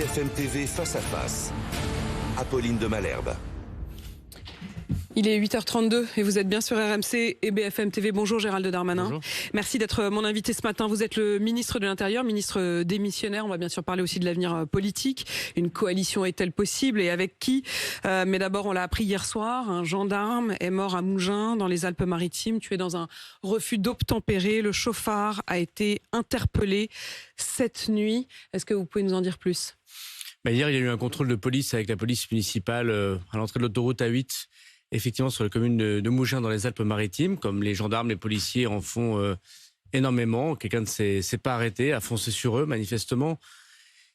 BFM TV face à face. Apolline de Malherbe. Il est 8h32 et vous êtes bien sur RMC et BFM TV. Bonjour Gérald Darmanin. Bonjour. Merci d'être mon invité ce matin. Vous êtes le ministre de l'Intérieur, ministre démissionnaire. On va bien sûr parler aussi de l'avenir politique. Une coalition est-elle possible et avec qui? Mais d'abord, on l'a appris hier soir, un gendarme est mort à Mougins dans les Alpes-Maritimes, tué dans un refus d'obtempérer. Le chauffard a été interpellé cette nuit. Est-ce que vous pouvez nous en dire plus? Hier, il y a eu un contrôle de police avec la police municipale à l'entrée de l'autoroute A8. Effectivement, sur la commune de Mougins dans les Alpes-Maritimes, comme les gendarmes, les policiers en font énormément. Quelqu'un ne s'est pas arrêté, a foncé sur eux, manifestement.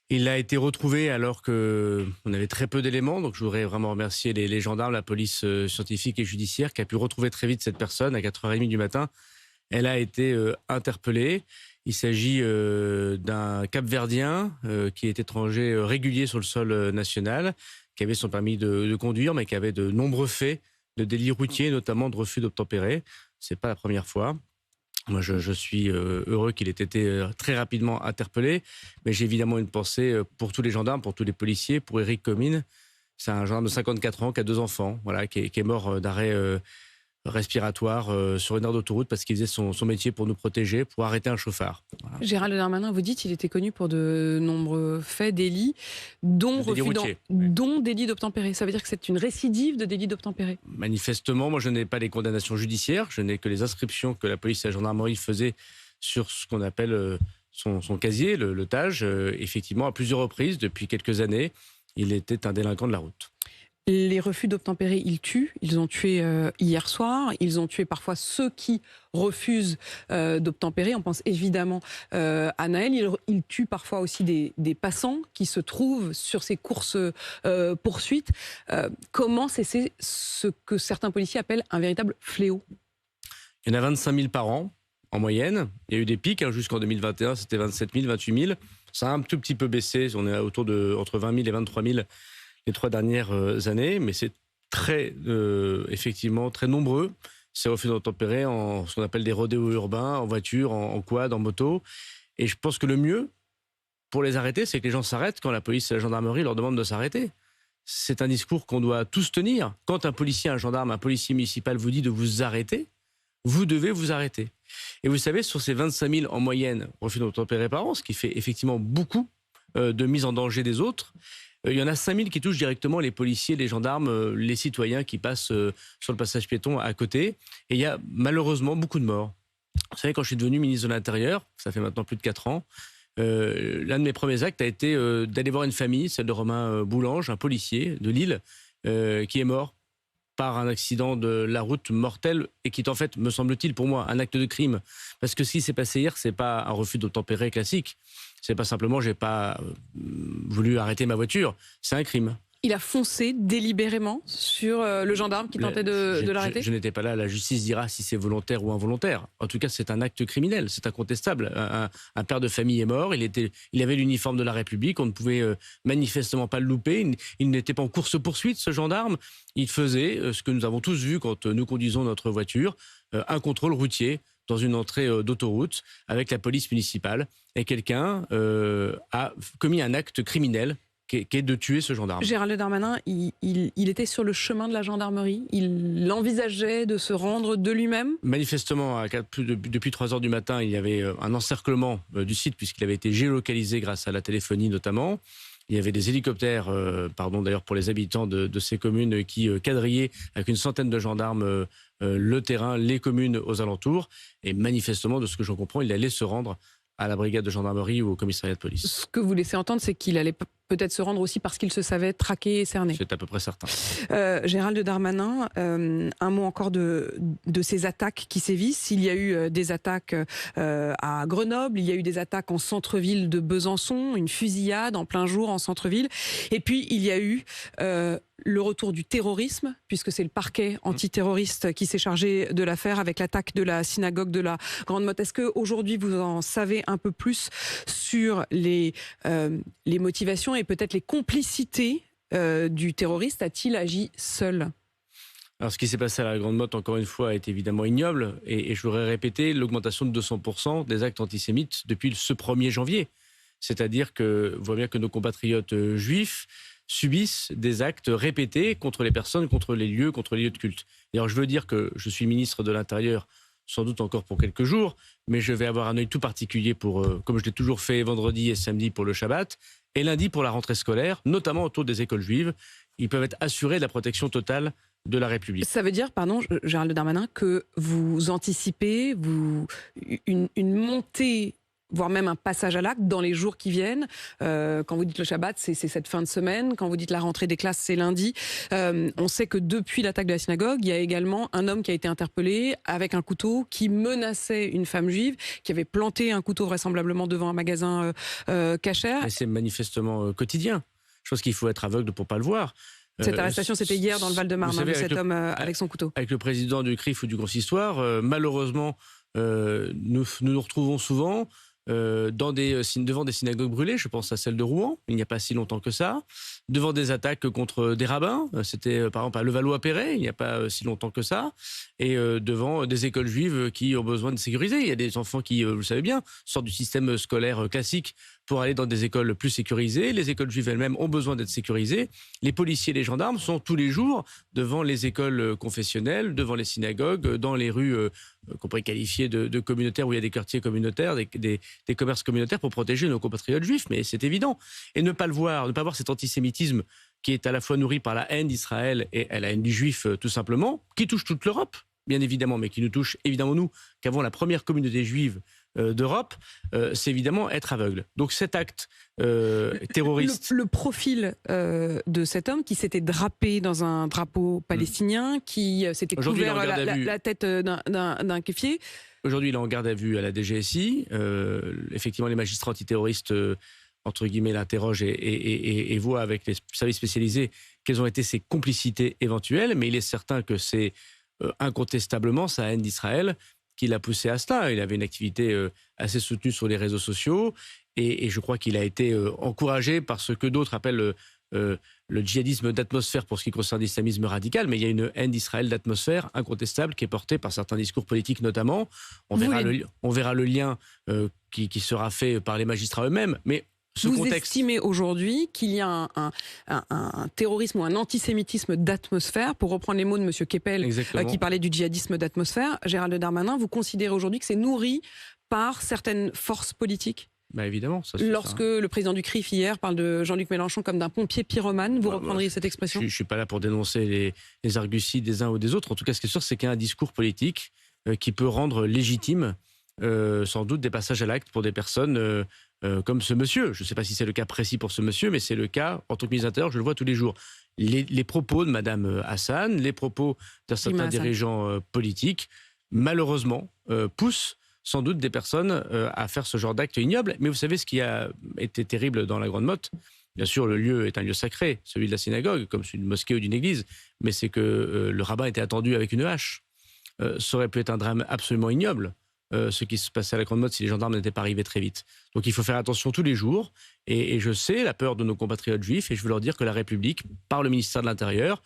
Il a été retrouvé alors qu'on avait très peu d'éléments. Donc, je voudrais vraiment remercier les gendarmes, la police scientifique et judiciaire qui a pu retrouver très vite cette personne à 4h30 du matin. Elle a été interpellée. Il s'agit d'un Cap-Verdien qui est étranger régulier sur le sol national, qui avait son permis de conduire, mais qui avait de nombreux faits de délits routiers, notamment de refus d'obtempérer. C'est pas la première fois. Moi, je suis heureux qu'il ait été très rapidement interpellé, mais j'ai évidemment une pensée pour tous les gendarmes, pour tous les policiers, pour Éric Comines. C'est un gendarme de 54 ans qui a 2 enfants, voilà, qui est mort d'arrêt respiratoire sur une aire d'autoroute parce qu'il faisait son métier pour nous protéger, pour arrêter un chauffard. Voilà. Gérald Darmanin, vous dites qu'il était connu pour de nombreux faits, délits, dont délit d'obtempérer. Ça veut dire que c'est une récidive de délit d'obtempérer? Manifestement, moi je n'ai pas les condamnations judiciaires, je n'ai que les inscriptions que la police et la gendarmerie faisaient sur ce qu'on appelle son casier, le TAJ. Effectivement, à plusieurs reprises, depuis quelques années, il était un délinquant de la route. Les refus d'obtempérer, ils tuent. Ils ont tué hier soir. Ils ont tué parfois ceux qui refusent d'obtempérer. On pense évidemment à Naël. Ils tuent parfois aussi des passants qui se trouvent sur ces courses poursuites. Comment cesser ce que certains policiers appellent un véritable fléau? Il y en a 25 000 par an, en moyenne. Il y a eu des pics, jusqu'en 2021, c'était 27 000, 28 000. Ça a un tout petit peu baissé. On est autour de entre 20 000 et 23 000 les 3 dernières années, mais c'est effectivement très nombreux. C'est refus d'obtempérer en ce qu'on appelle des rodéos urbains, en voiture, en quad, en moto. Et je pense que le mieux pour les arrêter, c'est que les gens s'arrêtent quand la police et la gendarmerie leur demandent de s'arrêter. C'est un discours qu'on doit tous tenir. Quand un policier, un gendarme, un policier municipal vous dit de vous arrêter, vous devez vous arrêter. Et vous savez, sur ces 25 000 en moyenne refus d'obtempérer par an, ce qui fait effectivement beaucoup de mise en danger des autres, il y en a 5 000 qui touchent directement les policiers, les gendarmes, les citoyens qui passent sur le passage piéton à côté. Et il y a malheureusement beaucoup de morts. Vous savez, quand je suis devenu ministre de l'Intérieur, ça fait maintenant plus de 4 ans, l'un de mes premiers actes a été d'aller voir une famille, celle de Romain Boulange, un policier de Lille, qui est mort par un accident de la route mortel et qui est en fait, me semble-t-il, pour moi, un acte de crime. Parce que ce qui s'est passé hier, c'est pas un refus d'obtempérer classique. C'est pas simplement, j'ai pas voulu arrêter ma voiture. C'est un crime. Il a foncé délibérément sur le gendarme qui tentait de l'arrêter? Je n'étais pas là. La justice dira si c'est volontaire ou involontaire. En tout cas, c'est un acte criminel. C'est incontestable. Un père de famille est mort. Il avait l'uniforme de la République. On ne pouvait manifestement pas le louper. Il n'était pas en course-poursuite, ce gendarme. Il faisait ce que nous avons tous vu quand nous conduisons notre voiture, un contrôle routier dans une entrée d'autoroute avec la police municipale. Et quelqu'un a commis un acte criminel qui est de tuer ce gendarme. Gérald Darmanin, il était sur le chemin de la gendarmerie. Il envisageait de se rendre de lui-même? Manifestement, depuis 3h du matin, il y avait un encerclement du site puisqu'il avait été géolocalisé grâce à la téléphonie notamment. Il y avait des hélicoptères, d'ailleurs pour les habitants de ces communes qui quadrillaient avec une centaine de gendarmes le terrain, les communes aux alentours. Et manifestement, de ce que j'en comprends, il allait se rendre à la brigade de gendarmerie ou au commissariat de police. Ce que vous laissez entendre, c'est qu'il allait peut-être se rendre aussi parce qu'il se savait traqué et cerné. C'est à peu près certain. Gérald Darmanin, un mot encore de ces attaques qui sévissent. Il y a eu des attaques à Grenoble, il y a eu des attaques en centre-ville de Besançon, une fusillade en plein jour en centre-ville. Et puis il y a eu le retour du terrorisme, puisque c'est le parquet antiterroriste qui s'est chargé de l'affaire avec l'attaque de la synagogue de la Grande Motte. Est-ce qu'aujourd'hui vous en savez un peu plus sur les motivations et peut-être les complicités du terroriste? A-t-il agi seul? Alors, ce qui s'est passé à la Grande Motte, encore une fois, est évidemment ignoble. Et je voudrais répéter l'augmentation de 200% des actes antisémites depuis ce 1er janvier. C'est-à-dire que, on voit bien que nos compatriotes juifs subissent des actes répétés contre les personnes, contre les lieux de culte. D'ailleurs, je veux dire que je suis ministre de l'Intérieur, sans doute encore pour quelques jours, mais je vais avoir un œil tout particulier comme je l'ai toujours fait vendredi et samedi pour le Shabbat, et lundi pour la rentrée scolaire, notamment autour des écoles juives. Ils peuvent être assurés de la protection totale de la République. Ça veut dire, pardon, Gérald Darmanin, que vous anticipez une montée, voire même un passage à l'acte dans les jours qui viennent. Quand vous dites le Shabbat, c'est cette fin de semaine. Quand vous dites la rentrée des classes, c'est lundi. On sait que depuis l'attaque de la synagogue, il y a également un homme qui a été interpellé avec un couteau qui menaçait une femme juive, qui avait planté un couteau vraisemblablement devant un magasin kasher. Et c'est manifestement quotidien. Je pense qu'il faut être aveugle pour ne pas le voir. Cette arrestation, c'était hier dans le Val-de-Marne, de cet homme avec son couteau. Avec le président du CRIF ou du consistoire, malheureusement, nous nous retrouvons souvent devant des synagogues brûlées, je pense à celle de Rouen, il n'y a pas si longtemps que ça, devant des attaques contre des rabbins, c'était par exemple à Levallois-Perret, il n'y a pas si longtemps que ça, et devant des écoles juives qui ont besoin de sécuriser. Il y a des enfants qui, vous le savez bien, sortent du système scolaire classique pour aller dans des écoles plus sécurisées. Les écoles juives elles-mêmes ont besoin d'être sécurisées. Les policiers et les gendarmes sont tous les jours devant les écoles confessionnelles, devant les synagogues, dans les rues qu'on pourrait qualifier de communautaires, où il y a des quartiers communautaires, des commerces communautaires pour protéger nos compatriotes juifs, mais c'est évident. Et ne pas voir cet antisémitisme qui est à la fois nourri par la haine d'Israël et la haine du juif tout simplement, qui touche toute l'Europe, bien évidemment, mais qui nous touche évidemment nous, qui avons la première communauté juive d'Europe, c'est évidemment être aveugle. Donc cet acte terroriste... Le profil de cet homme qui s'était drapé dans un drapeau palestinien, qui s'était couvert la tête d'un kéfier. Aujourd'hui, il est en garde à vue à la DGSI. Effectivement, les magistrats antiterroristes, entre guillemets, l'interrogent et voient avec les services spécialisés quelles ont été ses complicités éventuelles. Mais il est certain que c'est incontestablement sa haine d'Israël qui l'a poussé à cela. Il avait une activité assez soutenue sur les réseaux sociaux et je crois qu'il a été encouragé par ce que d'autres appellent le djihadisme d'atmosphère pour ce qui concerne l'islamisme radical, mais il y a une haine d'Israël d'atmosphère incontestable qui est portée par certains discours politiques notamment. On verra le lien qui sera fait par les magistrats eux-mêmes, mais vous estimez aujourd'hui qu'il y a un terrorisme ou un antisémitisme d'atmosphère, pour reprendre les mots de M. Keppel, qui parlait du djihadisme d'atmosphère. Gérald Darmanin, vous considérez aujourd'hui que c'est nourri par certaines forces politiques ? Bah évidemment. Lorsque le président du CRIF hier parle de Jean-Luc Mélenchon comme d'un pompier pyromane, vous reprendriez cette expression ? Je ne suis pas là pour dénoncer les arguties des uns ou des autres. En tout cas, ce qui est sûr, c'est qu'il y a un discours politique qui peut rendre légitime sans doute des passages à l'acte pour des personnes comme ce monsieur. Je ne sais pas si c'est le cas précis pour ce monsieur, mais c'est le cas en tant que ministre de l'Intérieur, je le vois tous les jours. Les propos de Mme Hassan, les propos d'un certain dirigeant politique, malheureusement, poussent sans doute des personnes à faire ce genre d'acte ignoble. Mais vous savez ce qui a été terrible dans la Grande Motte ? Bien sûr, le lieu est un lieu sacré, celui de la synagogue, comme celui d'une mosquée ou d'une église, mais c'est que le rabbin était attendu avec une hache. Ça aurait pu être un drame absolument ignoble, ce qui se passait à la Grande Motte si les gendarmes n'étaient pas arrivés très vite. Donc il faut faire attention tous les jours, et je sais la peur de nos compatriotes juifs, et je veux leur dire que la République, par le ministère de l'Intérieur,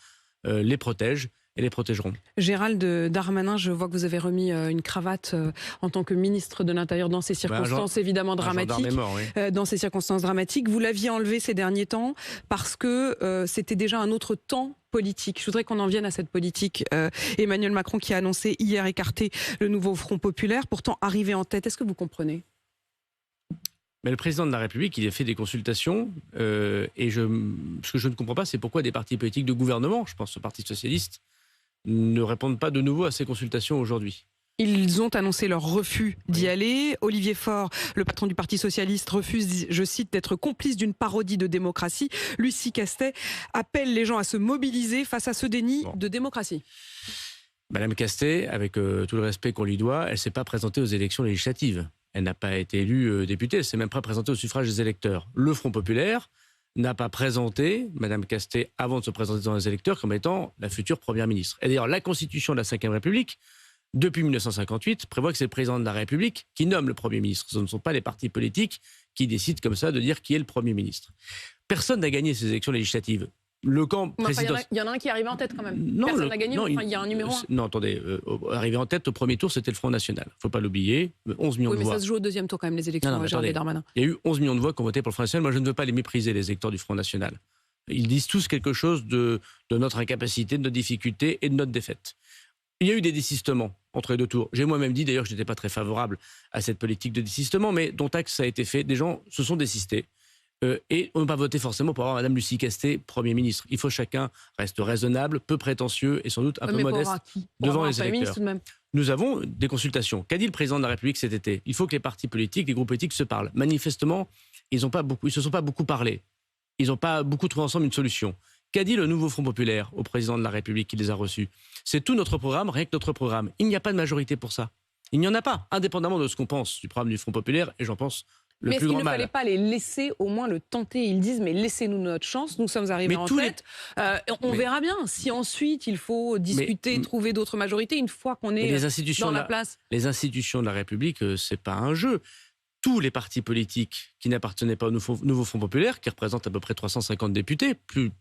les protège et les protégeront. Gérald Darmanin, je vois que vous avez remis une cravate en tant que ministre de l'Intérieur dans ces circonstances évidemment dramatiques. Dans ces circonstances dramatiques, vous l'aviez enlevé ces derniers temps parce que c'était déjà un autre temps politique. Je voudrais qu'on en vienne à cette politique. Emmanuel Macron qui a annoncé hier écarter le nouveau Front populaire, pourtant arrivé en tête. Est-ce que vous comprenez ? Mais le président de la République, il a fait des consultations et ce que je ne comprends pas, c'est pourquoi des partis politiques de gouvernement, je pense au Parti socialiste, ne répondent pas de nouveau à ces consultations aujourd'hui. Ils ont annoncé leur refus d'y aller. Olivier Faure, le patron du Parti socialiste, refuse, je cite, d'être complice d'une parodie de démocratie. Lucie Castet appelle les gens à se mobiliser face à ce déni de démocratie. Madame Castet, avec tout le respect qu'on lui doit, elle ne s'est pas présentée aux élections législatives. Elle n'a pas été élue députée, elle s'est même pas présentée au suffrage des électeurs. Le Front populaire n'a pas présenté Mme Castet avant de se présenter dans les électeurs comme étant la future première ministre. Et d'ailleurs, la Constitution de la Ve République, depuis 1958, prévoit que c'est le président de la République qui nomme le Premier ministre. Ce ne sont pas les partis politiques qui décident comme ça de dire qui est le Premier ministre. Personne n'a gagné ces élections législatives. le camp Enfin, présidentiel. il y en a un qui est arrivé en tête quand même. Non, Personne n'a gagné, non, mais enfin, il y a un numéro 1. Non, attendez, arrivé en tête au premier tour, c'était le Front National. Il ne faut pas l'oublier, 11 millions Oui, de mais voix. ça se joue au deuxième tour quand même, les élections, Non, mais Gérald attendez. Darmanin. Il y a eu 11 millions de voix qui ont voté pour le Front National. Moi, je ne veux pas les mépriser, les électeurs du Front National. Ils disent tous quelque chose de notre incapacité, de nos difficultés et de notre défaite. Il y a eu des désistements entre les deux tours. J'ai moi-même dit d'ailleurs que je n'étais pas très favorable à cette politique de désistement, mais dont acte ça a été fait. Des gens se sont désistés. Et on n'a pas voté forcément pour avoir Mme Lucie Castet Premier ministre. Il faut que chacun reste raisonnable, peu prétentieux et sans doute un peu modeste devant les électeurs. Tout de même. Nous avons des consultations. Qu'a dit le président de la République cet été? Il faut que les partis politiques, les groupes politiques se parlent. Manifestement, ils ne se sont pas beaucoup parlé. Ils n'ont pas beaucoup trouvé ensemble une solution. Qu'a dit le nouveau Front populaire au président de la République qui les a reçus? C'est tout notre programme, rien que notre programme. Il n'y a pas de majorité pour ça. Il n'y en a pas, indépendamment de ce qu'on pense du programme du Front populaire, et j'en pense le mais plus grand mal. Mais est-ce qu'il ne fallait pas les laisser au moins le tenter? Ils disent, mais laissez-nous notre chance, nous sommes arrivés en tête. On verra bien si ensuite il faut discuter, trouver d'autres majorités, une fois qu'on est dans la place. Les institutions de la République, c'est pas un jeu. Tous les partis politiques qui n'appartenaient pas au nouveau Front populaire, qui représentent à peu près 350 députés,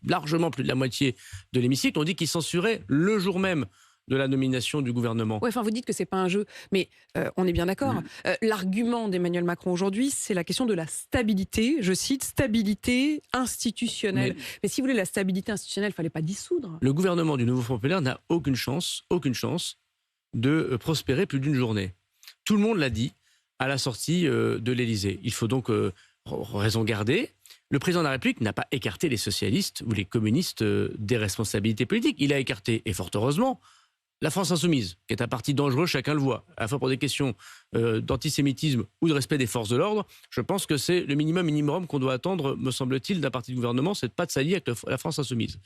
largement plus de la moitié de l'hémicycle, ont dit qu'ils censuraient le jour même de la nomination du gouvernement. Ouais, enfin, vous dites que c'est pas un jeu, mais on est bien d'accord. L'argument d'Emmanuel Macron aujourd'hui, c'est la question de la stabilité. Je cite, stabilité institutionnelle. Mais si vous voulez la stabilité institutionnelle, il fallait pas dissoudre. Le gouvernement du nouveau Front populaire n'a aucune chance de prospérer plus d'une journée. Tout le monde l'a dit à la sortie de l'Élysée. Il faut donc raison garder. Le président de la République n'a pas écarté les socialistes ou les communistes des responsabilités politiques. Il a écarté, et fort heureusement, la France insoumise, qui est un parti dangereux, chacun le voit, à la fois pour des questions d'antisémitisme ou de respect des forces de l'ordre. Je pense que c'est le minimum qu'on doit attendre, me semble-t-il, d'un parti de gouvernement, c'est de ne pas de s'allier avec la France insoumise.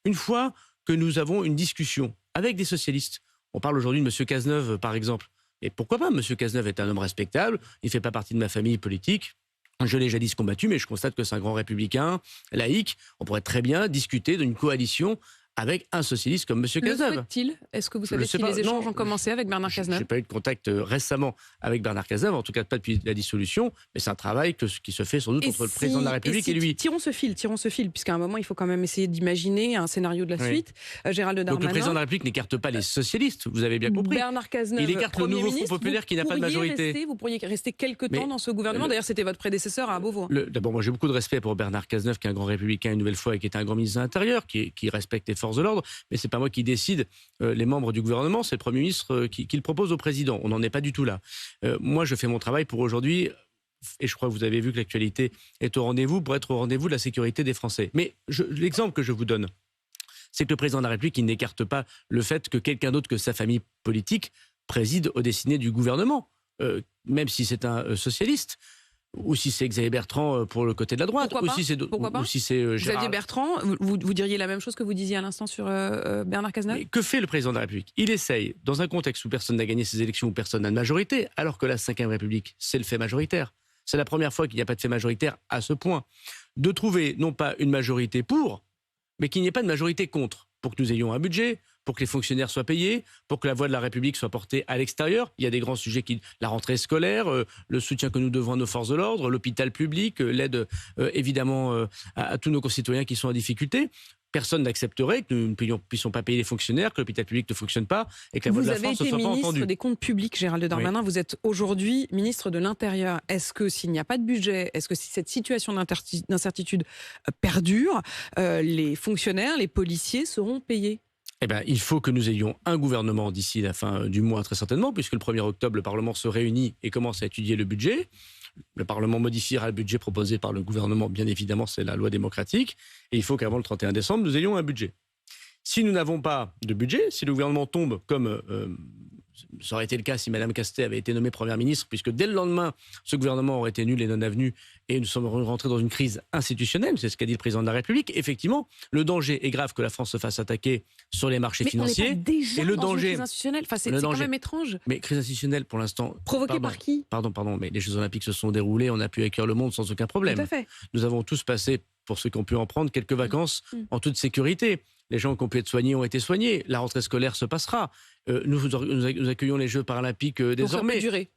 Une fois que nous avons une discussion avec des socialistes, on parle aujourd'hui de M. Cazeneuve, par exemple, et pourquoi pas, M. Cazeneuve est un homme respectable, il ne fait pas partie de ma famille politique, je l'ai jadis combattu, mais je constate que c'est un grand républicain, laïque, on pourrait très bien discuter d'une coalition avec un socialiste comme M. Cazeneuve. Le souhaite-t-il? Est-ce que vous savez si les échanges ont commencé avec Bernard Cazeneuve? Je n'ai pas eu de contact récemment avec Bernard Cazeneuve, en tout cas pas depuis la dissolution, mais c'est un travail qui se fait sans doute entre le président de la République et lui. Tirons ce fil, puisqu'à un moment, il faut quand même essayer d'imaginer un scénario de la suite. Gérald Darmanin. Donc le président de la République n'écarte pas les socialistes, vous avez bien compris. Bernard Cazeneuve, il écarte le nouveau Front populaire qui n'a pas de majorité. Vous pourriez rester quelque temps dans ce gouvernement. D'ailleurs, c'était votre prédécesseur à Beauvau. D'abord, moi j'ai beaucoup de respect pour Bernard Cazeneuve, qui est un grand républicain une nouvelle fois et qui est un grand ministre de l'Intérieur, qui respecte les forces de l'ordre. Mais c'est pas moi qui décide les membres du gouvernement, c'est le Premier ministre qui le propose au président. On n'en est pas du tout là. Moi, je fais mon travail pour aujourd'hui, et je crois que vous avez vu que l'actualité est au rendez-vous, pour être au rendez-vous de la sécurité des Français. Mais l'exemple que je vous donne, c'est que le président de la République, il n'écarte pas le fait que quelqu'un d'autre que sa famille politique préside aux destinées du gouvernement, même si c'est un socialiste. Ou si c'est Xavier Bertrand pour le côté de la droite. Pourquoi pas ou si c'est Xavier Bertrand, vous diriez la même chose que vous disiez à l'instant sur Bernard Cazeneuve? Mais que fait le président de la République? Il essaye, dans un contexte où personne n'a gagné ses élections, où personne n'a de majorité, alors que la Ve République, c'est le fait majoritaire. C'est la première fois qu'il n'y a pas de fait majoritaire à ce point. De trouver non pas une majorité pour, mais qu'il n'y ait pas de majorité contre, pour que nous ayons un budget, pour que les fonctionnaires soient payés, pour que la voix de la République soit portée à l'extérieur. Il y a des grands sujets la rentrée scolaire, le soutien que nous devons à nos forces de l'ordre, l'hôpital public, l'aide évidemment à tous nos concitoyens qui sont en difficulté. Personne n'accepterait que nous ne puissions pas payer les fonctionnaires, que l'hôpital public ne fonctionne pas et que la voix de la France ne soit pas entendue. Vous avez été ministre des Comptes publics, Gérald Darmanin. Oui. Vous êtes aujourd'hui ministre de l'Intérieur. Est-ce que s'il n'y a pas de budget, est-ce que si cette situation d'incertitude perdure, les fonctionnaires, les policiers seront payés? Eh bien, il faut que nous ayons un gouvernement d'ici la fin du mois, très certainement, puisque le 1er octobre, le Parlement se réunit et commence à étudier le budget. Le Parlement modifiera le budget proposé par le gouvernement, bien évidemment, c'est la loi démocratique. Et il faut qu'avant le 31 décembre, nous ayons un budget. Si nous n'avons pas de budget, si le gouvernement tombe comme ça aurait été le cas si Mme Castet avait été nommée Première ministre, puisque dès le lendemain, ce gouvernement aurait été nul et non avenu, et nous sommes rentrés dans une crise institutionnelle, c'est ce qu'a dit le président de la République. Effectivement, le danger est grave que la France se fasse attaquer sur les marchés financiers. Mais on n'est pas déjà et le dans danger, une crise institutionnelle. Enfin, c'est quand même étrange. Mais crise institutionnelle, pour l'instant... Provoquée par qui? Pardon, mais les Jeux Olympiques se sont déroulés, on a pu accueillir le monde sans aucun problème. Tout à fait. Nous avons tous passé, pour ceux qui ont pu en prendre, quelques vacances en toute sécurité. Les gens qui ont pu être soignés ont été soignés. La rentrée scolaire se passera. Nous accueillons les Jeux paralympiques désormais. Donc ça peut durer.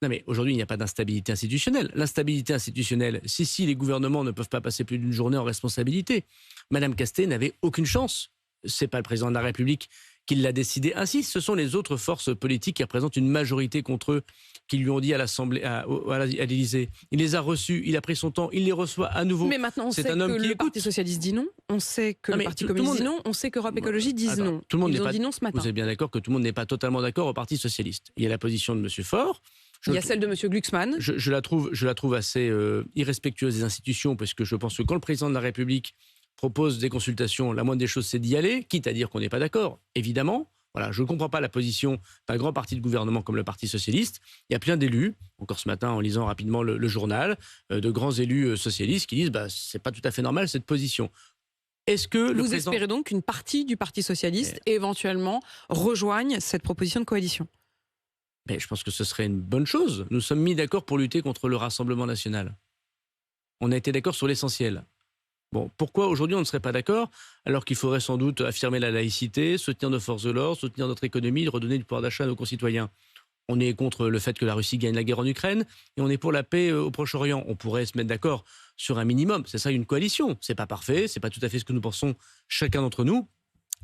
Non mais aujourd'hui, il n'y a pas d'instabilité institutionnelle. L'instabilité institutionnelle, si les gouvernements ne peuvent pas passer plus d'une journée en responsabilité. Madame Castet n'avait aucune chance. C'est pas le président de la République qui l'a décidé ainsi. Ce sont les autres forces politiques qui représentent une majorité contre eux, qui lui ont dit à l'Assemblée, à l'Élysée. Il les a reçus, il a pris son temps, il les reçoit à nouveau. Mais maintenant, on sait que le Parti socialiste dit non, on sait que le Parti communiste dit non, on sait qu'Europe Écologie disent non. Tout le monde Ils ont dit non ce matin. Vous êtes bien d'accord que tout le monde n'est pas totalement d'accord au Parti socialiste. Il y a la position de M. Faure. Il y a celle de M. Glucksmann. Je la trouve assez irrespectueuse des institutions, parce que je pense que quand le président de la République propose des consultations, la moindre des choses, c'est d'y aller, quitte à dire qu'on n'est pas d'accord, évidemment. Voilà, je ne comprends pas la position d'un grand parti de gouvernement comme le Parti socialiste. Il y a plein d'élus, encore ce matin en lisant rapidement le journal, de grands élus socialistes qui disent c'est pas tout à fait normal cette position. Est-ce que vous espérez donc qu'une partie du Parti socialiste éventuellement rejoigne cette proposition de coalition? Mais je pense que ce serait une bonne chose. Nous sommes mis d'accord pour lutter contre le Rassemblement national. On a été d'accord sur l'essentiel. Bon, pourquoi aujourd'hui on ne serait pas d'accord, alors qu'il faudrait sans doute affirmer la laïcité, soutenir nos forces de l'ordre, soutenir notre économie, redonner du pouvoir d'achat à nos concitoyens? On est contre le fait que la Russie gagne la guerre en Ukraine et on est pour la paix au Proche-Orient. On pourrait se mettre d'accord sur un minimum. C'est ça une coalition. C'est pas parfait, c'est pas tout à fait ce que nous pensons chacun d'entre nous,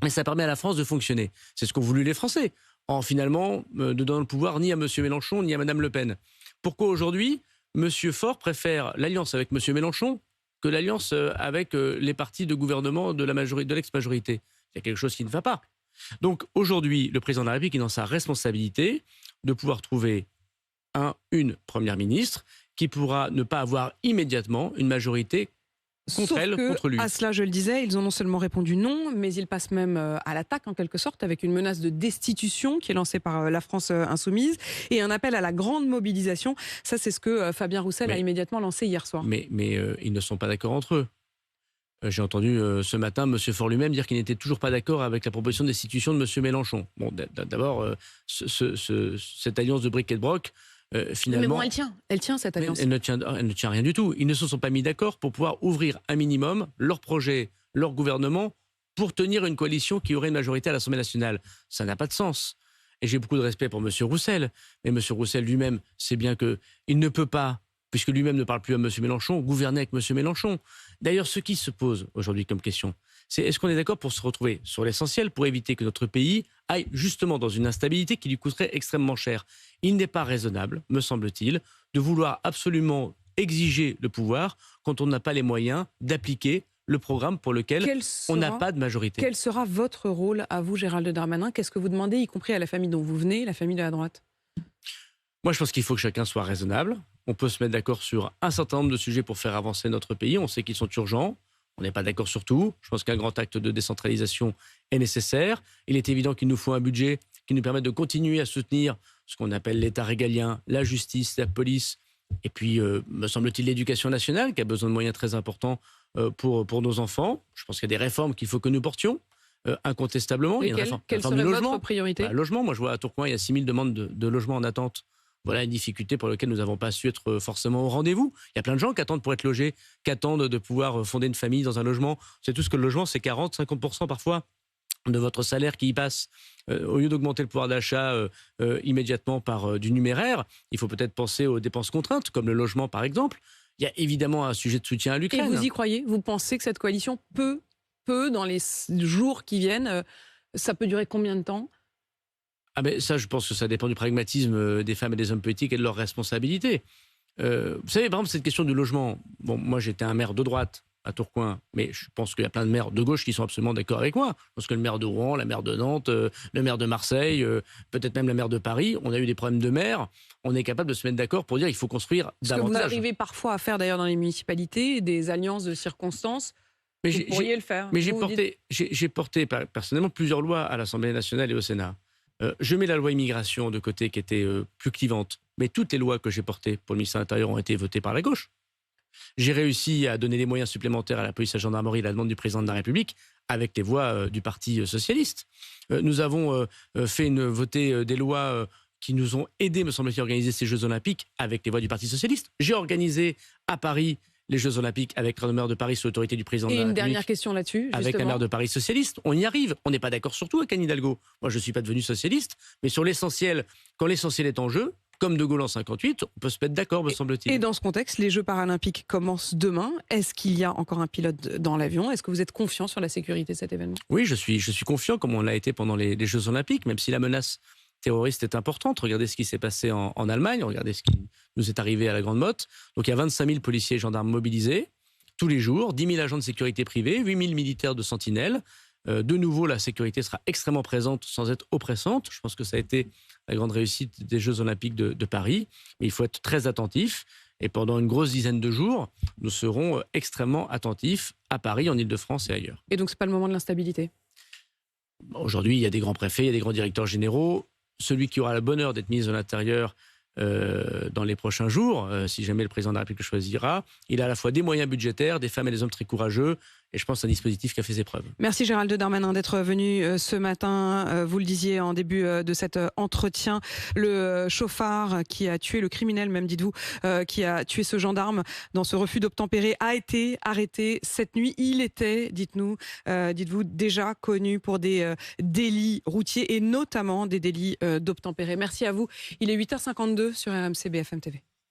mais ça permet à la France de fonctionner. C'est ce qu'ont voulu les Français, en finalement ne donnant le pouvoir ni à M. Mélenchon ni à Mme Le Pen. Pourquoi aujourd'hui M. Faure préfère l'alliance avec M. Mélenchon que l'alliance avec les partis de gouvernement de l'ex-majorité? Il y a quelque chose qui ne va pas. Donc aujourd'hui, le président de la République est dans sa responsabilité de pouvoir trouver une première ministre qui pourra ne pas avoir immédiatement une majorité contre lui. À cela, je le disais, ils ont non seulement répondu non, mais ils passent même à l'attaque en quelque sorte, avec une menace de destitution qui est lancée par la France insoumise et un appel à la grande mobilisation. Ça, c'est ce que Fabien Roussel a immédiatement lancé hier soir. Mais ils ne sont pas d'accord entre eux. J'ai entendu ce matin M. Faure lui-même dire qu'il n'était toujours pas d'accord avec la proposition de destitution de M. Mélenchon. Bon, d'abord, cette alliance de bric et de broc, finalement... Mais bon, elle tient cette alliance. Elle ne tient rien du tout. Ils ne se sont pas mis d'accord pour pouvoir ouvrir un minimum leur projet, leur gouvernement, pour tenir une coalition qui aurait une majorité à l'Assemblée nationale. Ça n'a pas de sens. Et j'ai beaucoup de respect pour M. Roussel. Mais M. Roussel lui-même sait bien qu'il ne peut pas, puisque lui-même ne parle plus à M. Mélenchon, gouverner avec M. Mélenchon. D'ailleurs, ce qui se pose aujourd'hui comme question, c'est est-ce qu'on est d'accord pour se retrouver sur l'essentiel pour éviter que notre pays aille justement dans une instabilité qui lui coûterait extrêmement cher. Il n'est pas raisonnable, me semble-t-il, de vouloir absolument exiger le pouvoir quand on n'a pas les moyens d'appliquer le programme pour lequel on n'a pas de majorité. Quel sera votre rôle à vous, Gérald Darmanin? Qu'est-ce que vous demandez, y compris à la famille dont vous venez, la famille de la droite? Moi, je pense qu'il faut que chacun soit raisonnable. On peut se mettre d'accord sur un certain nombre de sujets pour faire avancer notre pays. On sait qu'ils sont urgents. On n'est pas d'accord sur tout. Je pense qu'un grand acte de décentralisation est nécessaire. Il est évident qu'il nous faut un budget qui nous permette de continuer à soutenir ce qu'on appelle l'État régalien, la justice, la police, et puis, me semble-t-il, l'éducation nationale, qui a besoin de moyens très importants pour nos enfants. Je pense qu'il y a des réformes qu'il faut que nous portions, incontestablement. Quelle serait votre priorité? Logement. Moi, je vois à Tourcoing, il y a 6000 demandes de logements en attente. Voilà une difficulté pour laquelle nous n'avons pas su être forcément au rendez-vous. Il y a plein de gens qui attendent pour être logés, qui attendent de pouvoir fonder une famille dans un logement. C'est tout ce que le logement, c'est 40-50% parfois de votre salaire qui y passe. Au lieu d'augmenter le pouvoir d'achat immédiatement par du numéraire, il faut peut-être penser aux dépenses contraintes, comme le logement par exemple. Il y a évidemment un sujet de soutien à l'Ukraine. Et vous y croyez? Vous pensez que cette coalition peut dans les jours qui viennent, ça peut durer combien de temps? Ah ben ça, je pense que ça dépend du pragmatisme des femmes et des hommes politiques et de leurs responsabilités. Vous savez, par exemple, cette question du logement. Bon, moi, j'étais un maire de droite à Tourcoing, mais je pense qu'il y a plein de maires de gauche qui sont absolument d'accord avec moi. Je pense que le maire de Rouen, la maire de Nantes, le maire de Marseille, peut-être même la maire de Paris, on a eu des problèmes de maire. On est capable de se mettre d'accord pour dire qu'il faut construire davantage. Ce que vous arrivez parfois à faire d'ailleurs dans les municipalités, des alliances de circonstances. Vous pourriez le faire. Mais j'ai porté personnellement plusieurs lois à l'Assemblée nationale et au Sénat. Je mets la loi immigration de côté qui était plus clivante, mais toutes les lois que j'ai portées pour le ministère de l'Intérieur ont été votées par la gauche. J'ai réussi à donner des moyens supplémentaires à la police et à la gendarmerie à la demande du président de la République avec les voix du Parti socialiste. Nous avons voté des lois qui nous ont aidés, me semble-t-il, à organiser ces Jeux Olympiques avec les voix du Parti socialiste. J'ai organisé à Paris les Jeux Olympiques avec le maire de Paris sous l'autorité du président de la République. Et une dernière question là-dessus, justement. Avec la maire de Paris socialiste, on y arrive. On n'est pas d'accord sur tout avec Anne Hidalgo. Moi, je ne suis pas devenu socialiste, mais sur l'essentiel, quand l'essentiel est en jeu, comme De Gaulle en 58, on peut se mettre d'accord, me semble-t-il. Et dans ce contexte, les Jeux paralympiques commencent demain. Est-ce qu'il y a encore un pilote dans l'avion? Est-ce que vous êtes confiant sur la sécurité de cet événement? Oui, je suis confiant, comme on l'a été pendant les Jeux olympiques, même si la menace terroriste est importante. Regardez ce qui s'est passé en Allemagne, regardez ce qui nous est arrivé à la Grande Motte. Donc il y a 25 000 policiers et gendarmes mobilisés tous les jours, 10 000 agents de sécurité privée, 8 000 militaires de sentinelle. De nouveau, la sécurité sera extrêmement présente sans être oppressante. Je pense que ça a été la grande réussite des Jeux olympiques de Paris. Mais il faut être très attentif. Et pendant une grosse dizaine de jours, nous serons extrêmement attentifs à Paris, en Ile-de-France et ailleurs. Et donc, ce n'est pas le moment de l'instabilité? Aujourd'hui, il y a des grands préfets, il y a des grands directeurs généraux. Celui qui aura le bonheur d'être ministre de l'Intérieur dans les prochains jours, si jamais le président de la République le choisira, il a à la fois des moyens budgétaires, des femmes et des hommes très courageux, et je pense un dispositif qui a fait ses preuves. Merci Gérald Darmanin d'être venu ce matin. Vous le disiez en début de cet entretien, le chauffard qui a tué, le criminel même, dites-vous, qui a tué ce gendarme dans ce refus d'obtempérer, a été arrêté cette nuit. Il était, dites-vous, déjà connu pour des délits routiers et notamment des délits d'obtempérer. Merci à vous. Il est 8h52 sur RMC BFM TV.